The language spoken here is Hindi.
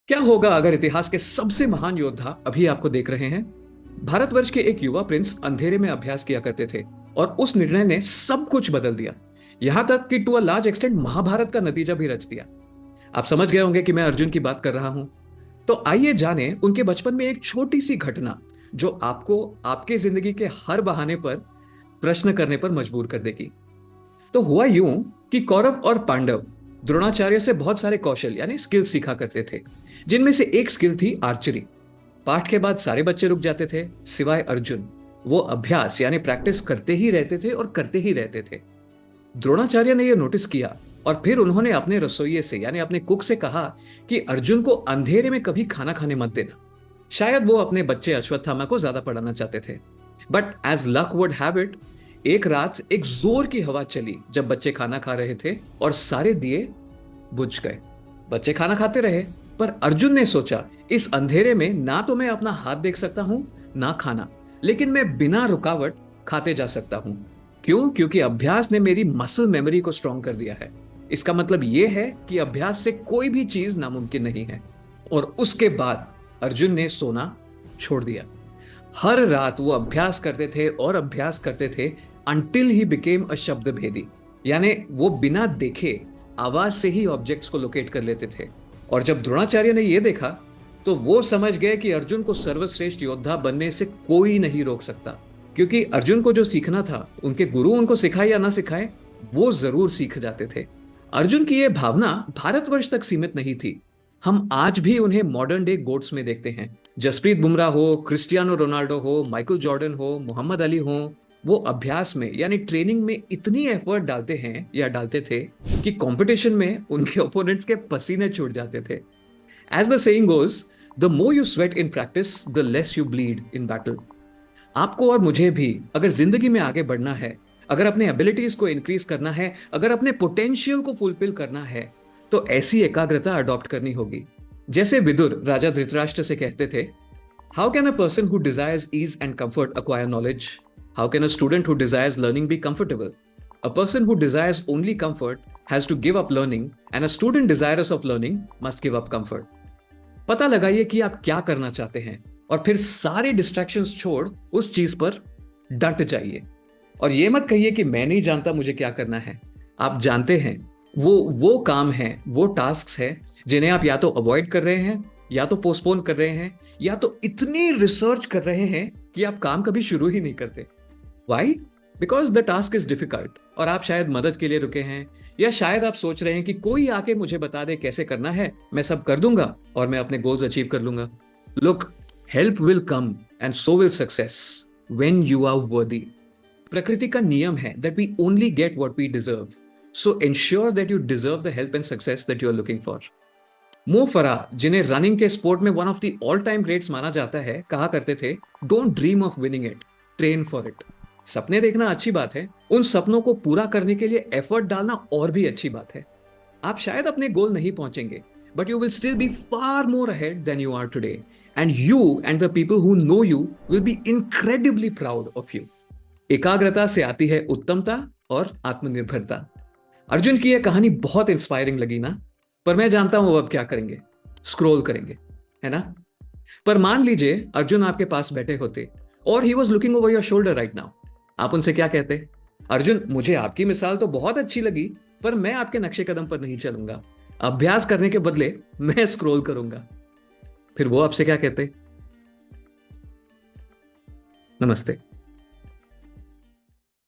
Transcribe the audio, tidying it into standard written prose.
क्या होगा अगर इतिहास के सबसे महान योद्धा अभी आपको देख रहे हैं? भारतवर्ष के एक युवा प्रिंस अंधेरे में अभ्यास किया करते थे और उस निर्णय ने सब कुछ बदल दिया। यहां तक कि to a large extent Mahabharat का नतीजा भी रच दिया। आप समझ गए होंगे कि मैं अर्जुन की बात कर रहा हूं। तो आइए जाने उनके बचपन में एक छोटी सी घटना जो आपको आपके जिंदगी के हर बहाने पर प्रश्न करने पर मजबूर कर देगी। तो हुआ यूं कि कौरव और पांडव द्रोणाचार्य से बहुत सारे कौशल यानी स्किल सीखा करते थे, जिनमें से एक स्किल थी आर्चरी। पाठ के बाद सारे बच्चे रुक जाते थे सिवाय अर्जुन। वो अभ्यास यानी प्रैक्टिस करते ही रहते थे और करते ही रहते थे। द्रोणाचार्य ने यह नोटिस किया और फिर उन्होंने अपने रसोइये से यानी अपने कुक से कहा कि अर्जुन को अंधेरे में कभी खाना खाने मत देना। शायद वो अपने बच्चे अश्वत्थामा को ज्यादा पढ़ाना चाहते थे। But as luck would have it, एक रात एक जोर की हवा चली जब बच्चे खाना खा रहे थे और सारे दिए बुझ गए। बच्चे खाना खाते रहे, पर अर्जुन ने सोचा इस अंधेरे में ना तो मैं अपना हाथ देख सकता हूं ना खाना, लेकिन मैं बिना रुकावट खाते जा सकता हूं। क्यों? क्योंकि अभ्यास ने मेरी मसल मेमोरी को स्ट्रॉन्ग कर दिया है। इसका मतलब यह है कि अभ्यास से कोई भी चीज नामुमकिन नहीं है। और उसके बाद अर्जुन ने सोना छोड़ दिया। हर रात वो अभ्यास करते थे और अभ्यास करते थे अंटिल ही बिकेम अ शब्द भेदी, यानी वो बिना देखे आवाज से ही ऑब्जेक्ट्स को लोकेट कर लेते थे। और जब द्रोणाचार्य ने यह देखा तो वो समझ गए कि अर्जुन को सर्वश्रेष्ठ योद्धा बनने से कोई नहीं रोक सकता, क्योंकि अर्जुन को जो सीखना था उनके गुरु उनको सिखाए या ना सिखाए वो जरूर सीख जाते थे। अर्जुन की यह भावना भारतवर्ष तक सीमित नहीं थी। हम आज भी उन्हें मॉडर्न डे गोट्स में देखते हैं। जसप्रीत बुमराह हो, क्रिस्टियानो रोनाल्डो हो, माइकल जॉर्डन हो, मोहम्मद अली हो, वो अभ्यास में यानी ट्रेनिंग में इतनी एफर्ट डालते हैं या डालते थे कि कंपटीशन में उनके ओपोनेंट्स के पसीने छूट जाते थे। As the saying goes, the more you sweat in practice the less you bleed in battle. आपको और मुझे भी अगर जिंदगी में आगे बढ़ना है, अगर अपने एबिलिटीज को इंक्रीज करना है, अगर अपने पोटेंशियल को फुलफिल करना है, तो ऐसी एकाग्रता अडॉप्ट करनी होगी। जैसे विदुर राजा धृतराष्ट्र से कहते थे, how can a person who desires ease and comfort acquire knowledge? How can a student who desires learning be comfortable? A person who desires only comfort has to give up learning, and a student desirous of learning must give up comfort. पता लगाइए कि आप क्या करना चाहते हैं और फिर सारे डिस्ट्रैक्शंस छोड़ उस चीज पर डट जाइए। और ये मत कहिए कि मैं नहीं जानता मुझे क्या करना है। आप जानते हैं। वो काम है, वो टास्क है जिन्हें आप या तो अवॉइड कर रहे हैं, या तो पोस्टपोन कर रहे हैं, या तो इतनी रिसर्च कर रहे हैं कि आप काम कभी शुरू ही नहीं करते। Why? Because the task is difficult और आप शायद मदद के लिए रुके हैं, या शायद आप सोच रहे हैं कि कोई आके मुझे बता दे कैसे करना है, मैं सब कर दूंगा और मैं अपने गोल्स अचीव कर लूंगा। Look, help will come and so will success when you are worthy. प्रकृति का नियम है that we only get what we deserve, so ensure that you deserve the help and success that you are looking for. Mo Farah, जिन्हें रनिंग के स्पोर्ट में one of the all time greats माना जाता है, कहा करते थे, don't dream of winning it, train for it. सपने देखना अच्छी बात है, उन सपनों को पूरा करने के लिए एफर्ट डालना और भी अच्छी बात है। आप शायद अपने गोल नहीं पहुंचेंगे, but you will still be far more ahead than you are today, and you and the people who know you will be incredibly proud of you. एकाग्रता से आती है उत्तमता और आत्मनिर्भरता। अर्जुन की यह कहानी बहुत इंस्पायरिंग लगी ना? पर मैं जानता हूं वो अब क्या करेंगे, स्क्रॉल करेंगे, है ना? पर मान लीजिए अर्जुन आपके पास बैठे होते और he was looking over your shoulder right now. आप उनसे क्या कहते? अर्जुन, मुझे आपकी मिसाल तो बहुत अच्छी लगी, पर मैं आपके नक्शे कदम पर नहीं चलूंगा। अभ्यास करने के बदले मैं स्क्रॉल करूंगा। फिर वो आपसे क्या कहते? नमस्ते।